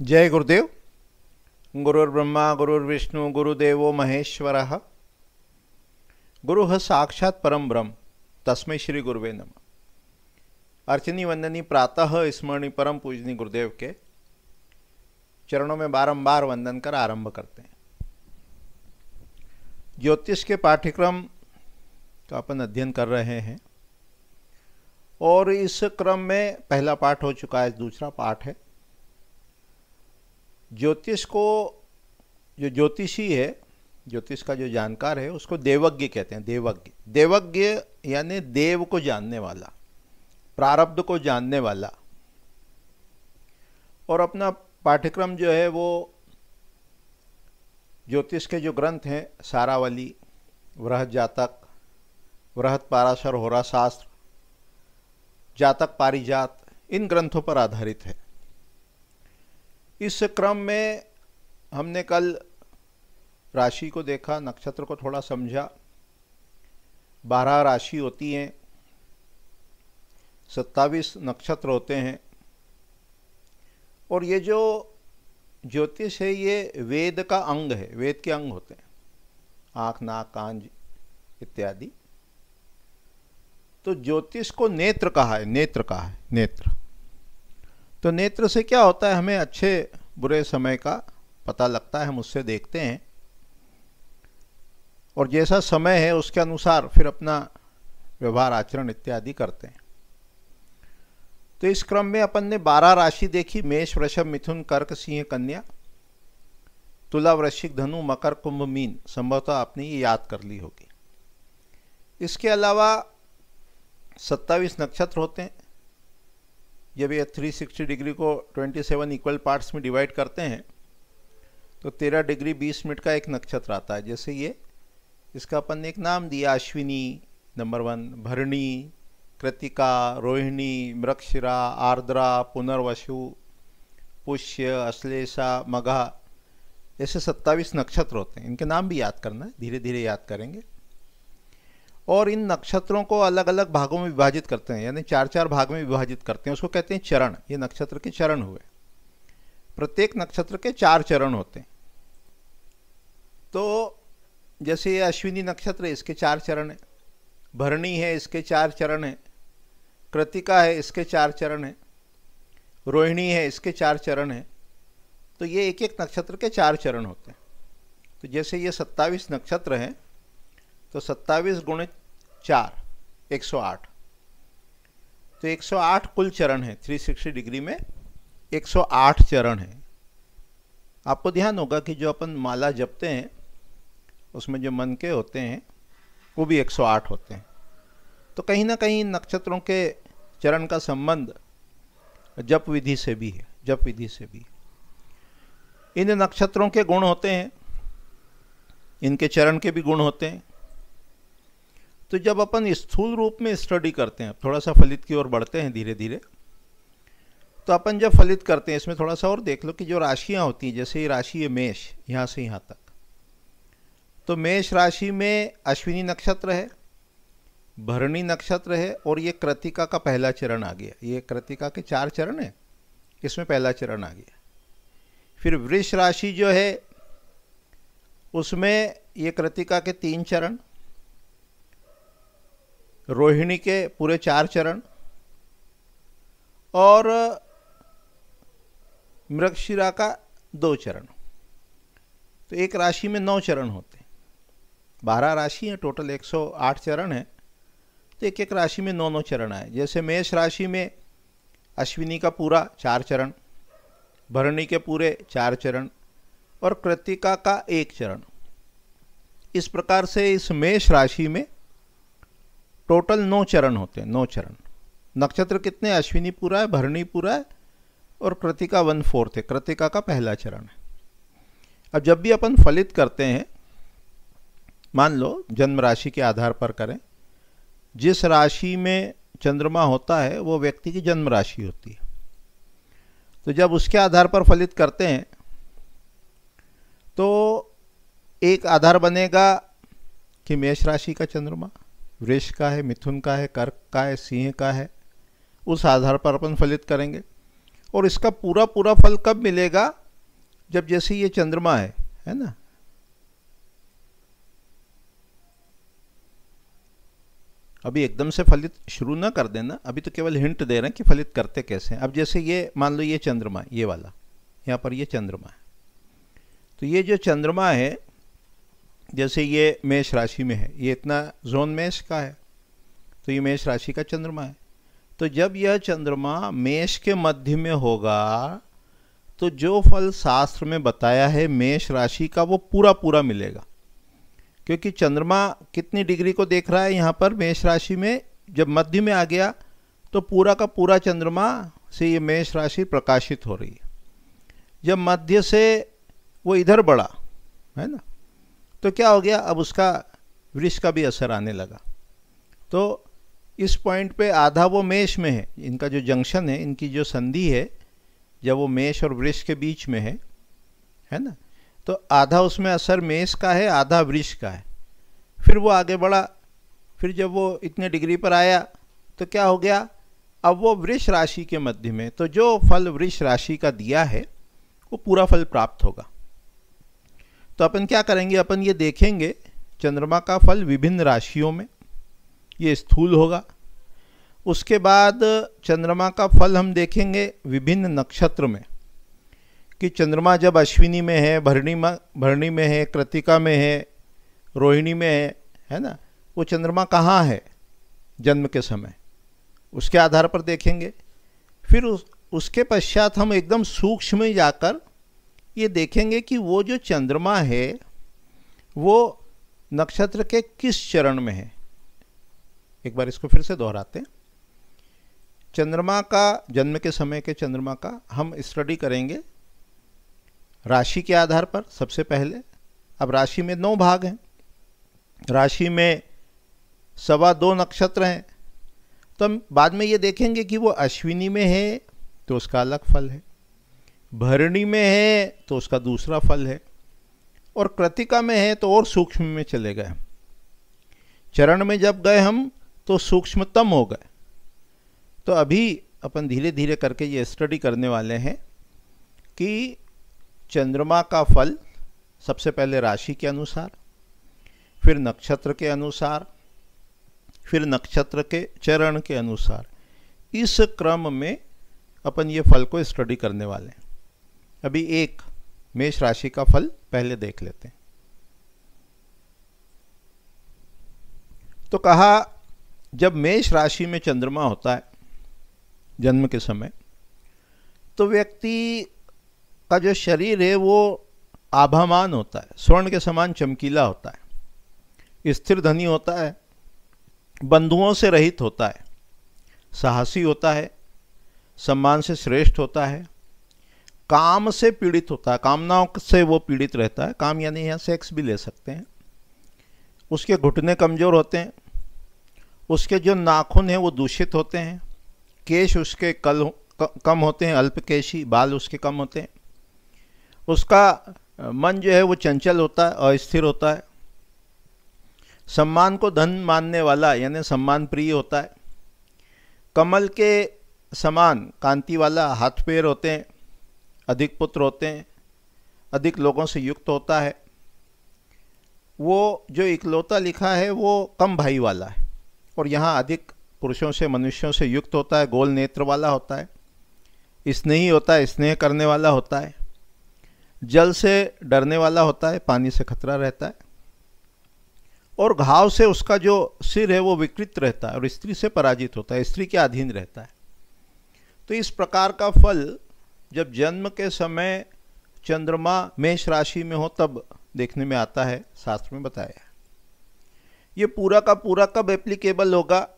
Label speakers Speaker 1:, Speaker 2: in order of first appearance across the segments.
Speaker 1: जय गुरुदेव। गुरुर्ब्रह्मा गुरुर्विष्णु गुरुदेवो महेश्वरः। गुरुः साक्षात् परम ब्रह्म तस्मै श्री गुरुवे नमः। अर्चनी वंदनी प्रातः स्मरणी परम पूजनी गुरुदेव के चरणों में बारंबार वंदन कर आरंभ करते हैं। ज्योतिष के पाठ्यक्रम का अपन अध्ययन कर रहे हैं और इस क्रम में पहला पाठ हो चुका है, दूसरा पाठ है। ज्योतिष को, जो ज्योतिषी है, ज्योतिष का जो जानकार है, उसको देवज्ञ कहते हैं। देवज्ञ, देवज्ञ यानी देव को जानने वाला, प्रारब्ध को जानने वाला। और अपना पाठ्यक्रम जो है वो ज्योतिष के जो ग्रंथ हैं, सारावली, वृहत जातक, वृहत पाराशर होरा शास्त्र, जातक पारिजात, इन ग्रंथों पर आधारित है। इस क्रम में हमने कल राशि को देखा, नक्षत्र को थोड़ा समझा। 12 राशि होती हैं, 27 नक्षत्र होते हैं। और ये जो ज्योतिष है ये वेद का अंग है, वेद के अंग होते हैं, आँख, नाक, कान इत्यादि। तो ज्योतिष को नेत्र कहा है, नेत्र कहा है, नेत्र। तो नेत्र से क्या होता है, हमें अच्छे बुरे समय का पता लगता है, हम उससे देखते हैं और जैसा समय है उसके अनुसार फिर अपना व्यवहार, आचरण इत्यादि करते हैं। तो इस क्रम में अपन ने 12 राशि देखी, मेष, वृषभ, मिथुन, कर्क, सिंह, कन्या, तुला, वृश्चिक, धनु, मकर, कुंभ, मीन। संभवतः आपने ये याद कर ली होगी। इसके अलावा 27 नक्षत्र होते हैं। जब ये 360 डिग्री को 27 इक्वल पार्ट्स में डिवाइड करते हैं तो 13 डिग्री 20 मिनट का एक नक्षत्र आता है। जैसे ये, इसका अपन ने एक नाम दिया, अश्विनी नंबर 1, भरणी, कृतिका, रोहिणी, मृगशिरा, आर्द्रा, पुनर्वसु, पुष्य, अश्लेषा, मघा, ऐसे 27 नक्षत्र होते हैं। इनके नाम भी याद करना है, धीरे धीरे याद करेंगे। और इन नक्षत्रों को अलग अलग भागों में विभाजित करते हैं, यानी 4-4 भाग में विभाजित करते हैं। उसको कहते हैं चरण। ये नक्षत्र के चरण हुए। प्रत्येक नक्षत्र के 4 चरण होते हैं। तो जैसे ये अश्विनी नक्षत्र है, इसके 4 चरण है। भरणी है, इसके 4 चरण है। कृतिका है, इसके 4 चरण है। रोहिणी है, इसके 4 चरण है। तो ये एक एक नक्षत्र के 4 चरण होते हैं। तो जैसे ये 27 नक्षत्र हैं, तो 27 गुणित 4, 108। तो 108 कुल चरण है। 360 डिग्री में 108 चरण है। आपको ध्यान होगा कि जो अपन माला जपते हैं उसमें जो मन के होते हैं वो भी 108 होते हैं। तो कहीं ना कहीं नक्षत्रों के चरण का संबंध जप विधि से भी है, जप विधि से भी। इन नक्षत्रों के गुण होते हैं, इनके चरण के भी गुण होते हैं। तो जब अपन स्थूल रूप में स्टडी करते हैं, थोड़ा सा फलित की ओर बढ़ते हैं धीरे धीरे, तो अपन जब फलित करते हैं, इसमें थोड़ा सा और देख लो कि जो राशियां होती हैं, जैसे ये राशि है मेष, यहाँ से यहाँ तक, तो मेष राशि में अश्विनी नक्षत्र है, भरणी नक्षत्र है और ये कृतिका का पहला चरण आ गया। ये कृतिका के 4 चरण है, इसमें पहला चरण आ गया। फिर वृष राशि जो है उसमें ये कृतिका के 3 चरण, रोहिणी के पूरे 4 चरण और मृगशिरा का 2 चरण। तो एक राशि में 9 चरण होते हैं। 12 राशि हैं, टोटल 108 चरण है। तो एक एक राशि में 9-9 चरण आए। जैसे मेष राशि में अश्विनी का पूरा 4 चरण, भरणी के पूरे 4 चरण और कृतिका का 1 चरण। इस प्रकार से इस मेष राशि में टोटल 9 चरण होते हैं। 9 चरण। नक्षत्र कितने? अश्विनी पूरा है, भरणी पूरा है और कृतिका 1/4 है। कृतिका का पहला चरण है। अब जब भी अपन फलित करते हैं, मान लो जन्म राशि के आधार पर करें, जिस राशि में चंद्रमा होता है वो व्यक्ति की जन्म राशि होती है। तो जब उसके आधार पर फलित करते हैं तो एक आधार बनेगा कि मेष राशि का चंद्रमा, वृष का है, मिथुन का है, कर्क का है, सिंह का है। उस आधार पर अपन फलित करेंगे। और इसका पूरा पूरा फल कब मिलेगा? जब जैसे ये चंद्रमा है ना, अभी एकदम से फलित शुरू ना कर देना, अभी तो केवल हिंट दे रहे हैं कि फलित करते कैसे हैं। अब जैसे ये मान लो ये चंद्रमा, ये वाला यहाँ पर ये चंद्रमा है, तो ये जो चंद्रमा है जैसे ये मेष राशि में है, ये इतना जोन मेष का है, तो ये मेष राशि का चंद्रमा है। तो जब यह चंद्रमा मेष के मध्य में होगा तो जो फल शास्त्र में बताया है मेष राशि का वो पूरा पूरा मिलेगा, क्योंकि चंद्रमा कितनी डिग्री को देख रहा है यहाँ पर मेष राशि में, जब मध्य में आ गया तो पूरा का पूरा चंद्रमा से ये मेष राशि प्रकाशित हो रही है। जब मध्य से वो इधर बढ़ा है ना, तो क्या हो गया, अब उसका वृष का भी असर आने लगा। तो इस पॉइंट पे आधा वो मेष में है, इनका जो जंक्शन है, इनकी जो संधि है, जब वो मेष और वृष के बीच में है ना, तो आधा उसमें असर मेष का है, आधा वृष का है। फिर वो आगे बढ़ा, फिर जब वो इतने डिग्री पर आया तो क्या हो गया, अब वो वृष राशि के मध्य में, तो जो फल वृष राशि का दिया है वो पूरा फल प्राप्त होगा। तो अपन क्या करेंगे, अपन ये देखेंगे चंद्रमा का फल विभिन्न राशियों में, ये स्थूल होगा। उसके बाद चंद्रमा का फल हम देखेंगे विभिन्न नक्षत्र में, कि चंद्रमा जब अश्विनी में है, भरणी में है, कृतिका में है, रोहिणी में है ना, वो चंद्रमा कहाँ है जन्म के समय, उसके आधार पर देखेंगे। फिर उसके पश्चात हम एकदम सूक्ष्म में जाकर ये देखेंगे कि वो जो चंद्रमा है वो नक्षत्र के किस चरण में है। एक बार इसको फिर से दोहराते हैं। चंद्रमा का, जन्म के समय के चंद्रमा का हम स्टडी करेंगे राशि के आधार पर सबसे पहले। अब राशि में 9 भाग हैं, राशि में 2.25 नक्षत्र हैं, तो हम बाद में ये देखेंगे कि वो अश्विनी में है तो उसका अलग फल है, भरणी में है तो उसका दूसरा फल है, और कृतिका में है तो और सूक्ष्म में चले गए। चरण में जब गए हम तो सूक्ष्मतम हो गए। तो अभी अपन धीरे धीरे करके ये स्टडी करने वाले हैं कि चंद्रमा का फल सबसे पहले राशि के अनुसार, फिर नक्षत्र के अनुसार, फिर नक्षत्र के चरण के अनुसार, इस क्रम में अपन ये फल को स्टडी करने वाले हैं। अभी एक मेष राशि का फल पहले देख लेते हैं। तो कहा जब मेष राशि में चंद्रमा होता है जन्म के समय, तो व्यक्ति का जो शरीर है वो आभामान होता है, स्वर्ण के समान चमकीला होता है, स्थिर धनी होता है, बंधुओं से रहित होता है, साहसी होता है, सम्मान से श्रेष्ठ होता है, काम से पीड़ित होता है, कामनाओं से वो पीड़ित रहता है। काम यानी यहाँ सेक्स भी ले सकते हैं। उसके घुटने कमज़ोर होते हैं, उसके जो नाखून हैं वो दूषित होते हैं, केश उसके कम होते हैं, अल्पकेशी, बाल उसके कम होते हैं, उसका मन जो है वो चंचल होता है, अस्थिर होता है, सम्मान को धन मानने वाला यानी सम्मान प्रिय होता है, कमल के समान कांति वाला हाथ पैर होते हैं, अधिक पुत्र होते हैं, अधिक लोगों से युक्त होता है, वो जो इकलौता लिखा है वो कम भाई वाला है, और यहाँ अधिक पुरुषों से मनुष्यों से युक्त होता है, गोल नेत्र वाला होता है, स्नेही होता है, स्नेह करने वाला होता है, जल से डरने वाला होता है, पानी से खतरा रहता है, और घाव से उसका जो सिर है वो विकृत रहता है, और स्त्री से पराजित होता है, स्त्री के अधीन रहता है। तो इस प्रकार का फल जब जन्म के समय चंद्रमा मेष राशि में हो तब देखने में आता है, शास्त्र में बताया है। ये पूरा का पूरा कब एप्लीकेबल होगा,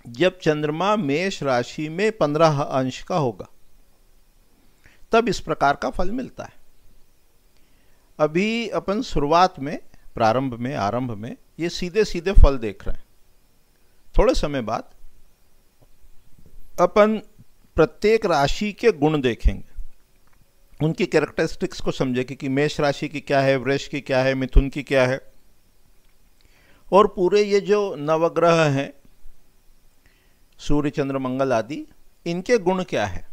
Speaker 1: जब चंद्रमा मेष राशि में 15 अंश का होगा, तब इस प्रकार का फल मिलता है। अभी अपन शुरुआत में, आरंभ में ये सीधे सीधे फल देख रहे हैं। थोड़े समय बाद अपन प्रत्येक राशि के गुण देखेंगे, उनकी कैरेक्टरिस्टिक्स को समझेंगे कि मेष राशि की क्या है, वृष की क्या है, मिथुन की क्या है, और पूरे ये जो नवग्रह हैं सूर्य चंद्र मंगल आदि, इनके गुण क्या है।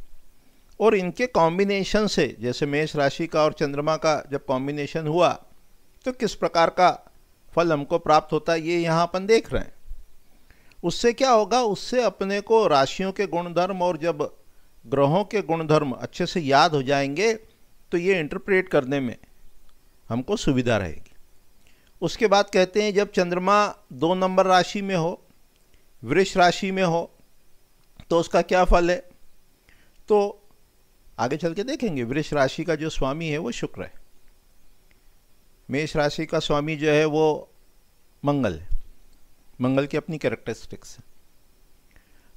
Speaker 1: और इनके कॉम्बिनेशन से, जैसे मेष राशि का और चंद्रमा का जब कॉम्बिनेशन हुआ तो किस प्रकार का फल हमको प्राप्त होता है, ये यहाँ अपन देख रहे हैं। उससे क्या होगा, उससे अपने को राशियों के गुणधर्म और जब ग्रहों के गुणधर्म अच्छे से याद हो जाएंगे तो ये इंटरप्रेट करने में हमको सुविधा रहेगी। उसके बाद कहते हैं जब चंद्रमा 2 नंबर राशि में हो, वृष राशि में हो, तो उसका क्या फल है, तो आगे चल के देखेंगे। वृष राशि का जो स्वामी है वो शुक्र है, मेष राशि का स्वामी जो है वो मंगल है, मंगल की अपनी कैरेक्टरिस्टिक्स है।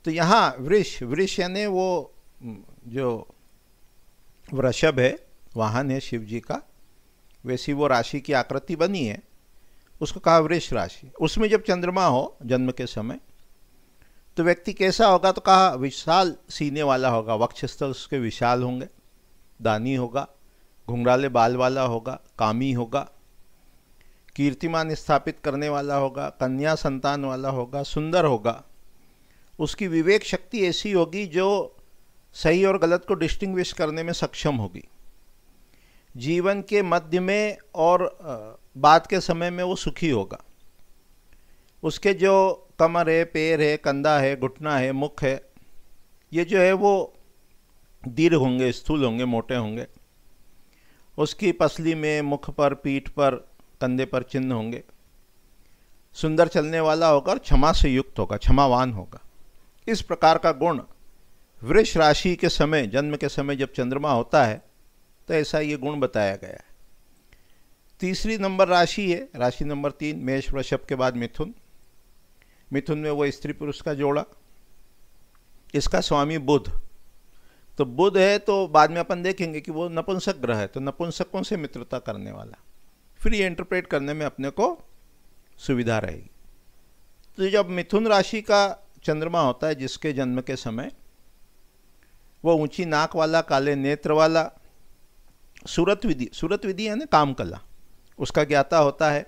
Speaker 1: तो यहाँ वृष यानी वो जो वृषभ है, वाहन है शिव जी का, वैसी वो राशि की आकृति बनी है, उसको कहा वृष राशि। उसमें जब चंद्रमा हो जन्म के समय तो व्यक्ति कैसा होगा, तो कहा विशाल सीने वाला होगा, वक्षस्थल उसके विशाल होंगे, दानी होगा, घुंघराले बाल वाला होगा, कामी होगा, कीर्तिमान स्थापित करने वाला होगा, कन्या संतान वाला होगा, सुंदर होगा। उसकी विवेक शक्ति ऐसी होगी जो सही और गलत को डिस्टिंग्विश करने में सक्षम होगी। जीवन के मध्य में और बाद के समय में वो सुखी होगा। उसके जो कमर है, पैर है, कंधा है, घुटना है, मुख है, ये जो है वो दीर्घ होंगे, स्थूल होंगे, मोटे होंगे। उसकी पसली में, मुख पर, पीठ पर, कंधे पर चिन्ह होंगे। सुंदर चलने वाला होगा और क्षमा से युक्त होगा, क्षमावान होगा। इस प्रकार का गुण वृष राशि के समय, जन्म के समय जब चंद्रमा होता है तो ऐसा ये गुण बताया गया है। तीसरी नंबर राशि है, राशि नंबर 3, मेष वृषभ के बाद मिथुन। मिथुन में वो स्त्री पुरुष का जोड़ा, इसका स्वामी बुध। तो बुध है तो बाद में अपन देखेंगे कि वो नपुंसक ग्रह है, तो नपुंसकों से मित्रता करने वाला। फिर ये इंटरप्रेट करने में अपने को सुविधा रहेगी। तो जब मिथुन राशि का चंद्रमा होता है जिसके जन्म के समय, वो ऊंची नाक वाला, काले नेत्र वाला, सूरत विधि यानी काम कला उसका ज्ञाता होता है,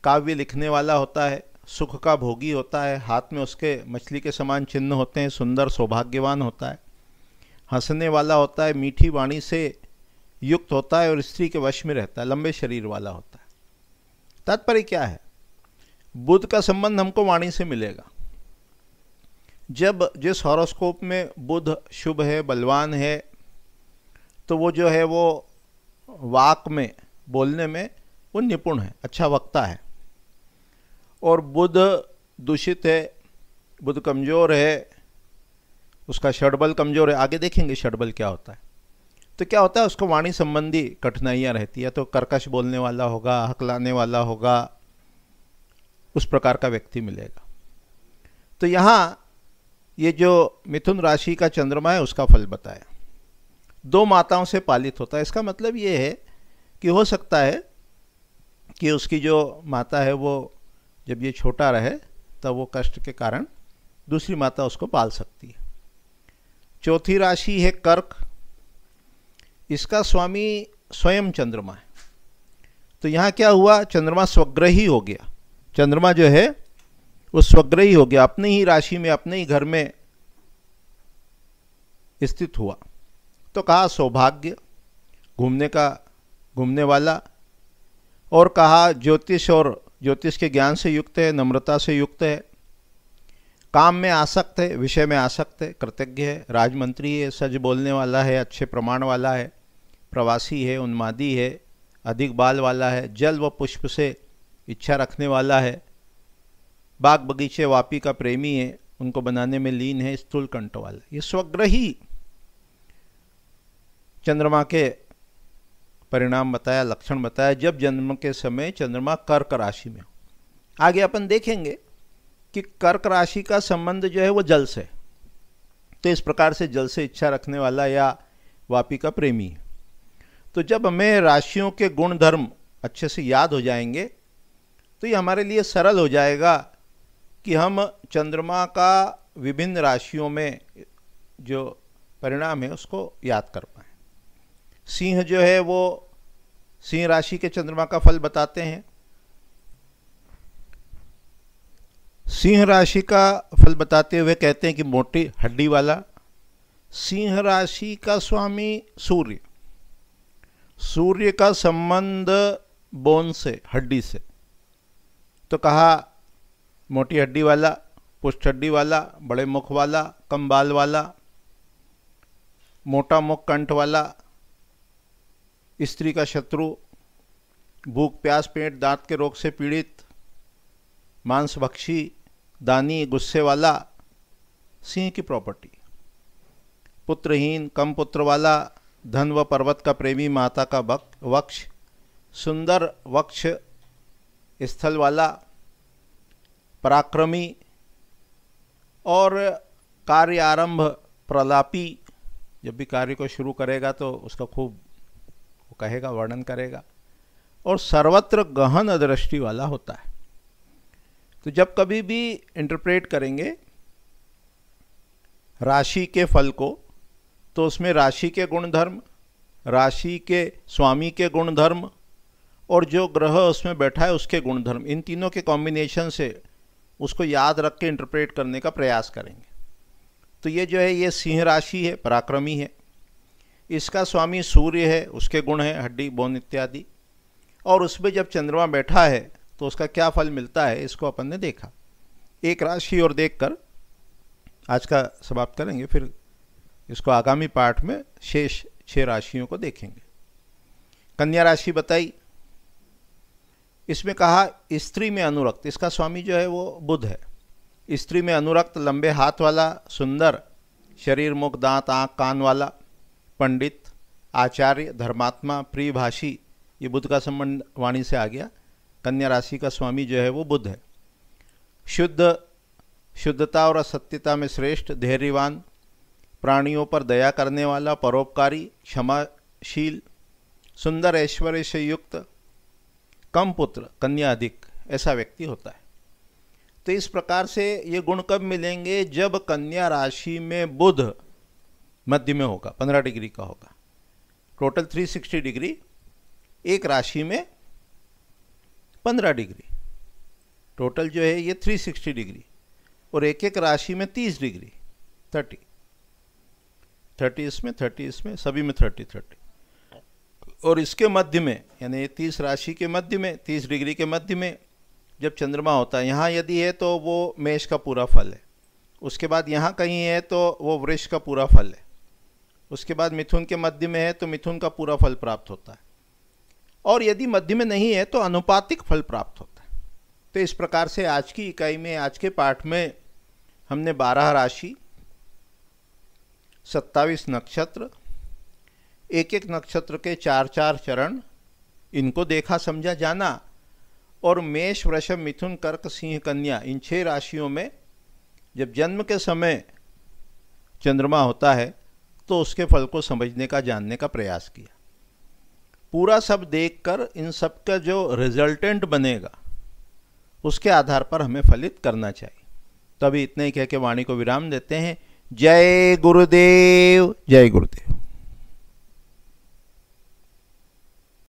Speaker 1: काव्य लिखने वाला होता है, सुख का भोगी होता है, हाथ में उसके मछली के समान चिन्ह होते हैं, सुंदर सौभाग्यवान होता है, हंसने वाला होता है, मीठी वाणी से युक्त होता है और स्त्री के वश में रहता है, लंबे शरीर वाला होता है। तात्पर्य क्या है, बुध का संबंध हमको वाणी से मिलेगा। जब जिस हॉरोस्कोप में बुध शुभ है, बलवान है, तो वो जो है वो वाक में, बोलने में वो निपुण है, अच्छा वक्ता है। और बुध दूषित है, बुध कमज़ोर है, उसका षड्बल कमज़ोर है, आगे देखेंगे षड्बल क्या होता है। तो क्या होता है, उसको वाणी संबंधी कठिनाइयाँ रहती है, तो कर्कश बोलने वाला होगा, हकलाने वाला होगा, उस प्रकार का व्यक्ति मिलेगा। तो यहाँ ये जो मिथुन राशि का चंद्रमा है उसका फल बताया, 2 माताओं से पालित होता है। इसका मतलब ये है कि हो सकता है कि उसकी जो माता है वो जब ये छोटा रहे तब वो कष्ट के कारण दूसरी माता उसको पाल सकती है। चौथी राशि है कर्क, इसका स्वामी स्वयं चंद्रमा है। तो यहाँ क्या हुआ, चंद्रमा स्वग्रही हो गया। चंद्रमा जो है वो स्वग्रही हो गया, अपनी ही राशि में, अपने ही घर में स्थित हुआ। तो कहा सौभाग्य, घूमने वाला, और कहा ज्योतिष और ज्योतिष के ज्ञान से युक्त है, नम्रता से युक्त है, काम में आसक्त है, विषय में आसक्त है, कृतज्ञ है, राजमंत्री है, सच बोलने वाला है, अच्छे प्रमाण वाला है, प्रवासी है, उन्मादी है, अधिक बाल वाला है, जल व पुष्प से इच्छा रखने वाला है, बाग बगीचे वापी का प्रेमी है, उनको बनाने में लीन है, स्थूल कंठ वाला। ये स्वग्रही चंद्रमा के परिणाम बताया, लक्षण बताया जब जन्म के समय चंद्रमा कर्क राशि में हो। आगे अपन देखेंगे कि कर्क राशि का संबंध जो है वो जल से, तो इस प्रकार से जल से इच्छा रखने वाला या वापी का प्रेमी है। तो जब हमें राशियों के गुण धर्म अच्छे से याद हो जाएंगे तो ये हमारे लिए सरल हो जाएगा कि हम चंद्रमा का विभिन्न राशियों में जो परिणाम है उसको याद कर पाएँ। सिंह जो है वो सिंह राशि के चंद्रमा का फल बताते हैं। सिंह राशि का फल बताते हुए कहते हैं कि मोटी हड्डी वाला, सिंह राशि का स्वामी सूर्य, सूर्य का संबंध बोन से, हड्डी से, तो कहा मोटी हड्डी वाला, पुष्ट हड्डी वाला, बड़े मुख वाला, कम बाल वाला, मोटा मुख कंठ वाला, स्त्री का शत्रु, भूख प्यास पेट दांत के रोग से पीड़ित, मांसभक्षी, दानी, गुस्से वाला, सिंह की प्रॉपर्टी। पुत्रहीन, कम पुत्र वाला, धन व पर्वत का प्रेमी, माता का वक्ष, सुंदर वक्ष स्थल वाला, पराक्रमी और कार्य आरंभ प्रलापी, जब भी कार्य को शुरू करेगा तो उसका खूब वो कहेगा, वर्णन करेगा, और सर्वत्र गहन दृष्टि वाला होता है। तो जब कभी भी इंटरप्रेट करेंगे राशि के फल को, तो उसमें राशि के गुणधर्म, राशि के स्वामी के गुणधर्म और जो ग्रह उसमें बैठा है उसके गुणधर्म, इन तीनों के कॉम्बिनेशन से उसको याद रख के इंटरप्रेट करने का प्रयास करेंगे। तो ये जो है ये सिंह राशि है, पराक्रमी है, इसका स्वामी सूर्य है, उसके गुण हैं हड्डी बोन इत्यादि, और उसमें जब चंद्रमा बैठा है तो उसका क्या फल मिलता है इसको अपन ने देखा। एक राशि और देखकर आज का समाप्त करेंगे, फिर इसको आगामी पाठ में शेष 6 राशियों को देखेंगे। कन्या राशि बताई, इसमें कहा स्त्री में अनुरक्त, इसका स्वामी जो है वो बुध है। स्त्री में अनुरक्त, लंबे हाथ वाला, सुंदर, शरीर मुख दांत आँख कान वाला, पंडित, आचार्य, धर्मात्मा, प्रियभाषी, ये बुध का संबंध वाणी से आ गया। कन्या राशि का स्वामी जो है वो बुध है। शुद्ध, शुद्धता और सत्यता में श्रेष्ठ, धैर्यवान, प्राणियों पर दया करने वाला, परोपकारी, क्षमाशील, सुंदर ऐश्वर्य से युक्त, कम पुत्र, कन्या अधिक, ऐसा व्यक्ति होता है। तो इस प्रकार से ये गुण कब मिलेंगे? जब कन्या राशि में बुध मध्य में होगा, 15 डिग्री का होगा। टोटल 360 डिग्री, एक राशि में 15 डिग्री, टोटल जो है ये 360 डिग्री, और एक एक राशि में 30 डिग्री, 30 इसमें, 30 इसमें, सभी में 30, और इसके मध्य में, यानी 30 राशि के मध्य में, 30 डिग्री के मध्य में जब चंद्रमा होता है, यहाँ यदि है तो वो मेष का पूरा फल है, उसके बाद यहाँ कहीं है तो वो वृष का पूरा फल है, उसके बाद मिथुन के मध्य में है तो मिथुन का पूरा फल प्राप्त होता है, और यदि मध्य में नहीं है तो अनुपातिक फल प्राप्त होता है। तो इस प्रकार से आज की इकाई में, आज के पाठ में हमने 12 राशि, 27 नक्षत्र, एक एक नक्षत्र के 4-4 चरण, इनको देखा समझा जाना, और मेष वृषभ मिथुन कर्क सिंह कन्या, इन 6 राशियों में जब जन्म के समय चंद्रमा होता है तो उसके फल को समझने का, जानने का प्रयास किया। पूरा सब देखकर इन सब का जो रिजल्टेंट बनेगा उसके आधार पर हमें फलित करना चाहिए। तभी इतने ही कह के वाणी को विराम देते हैं। जय गुरुदेव, जय गुरुदेव।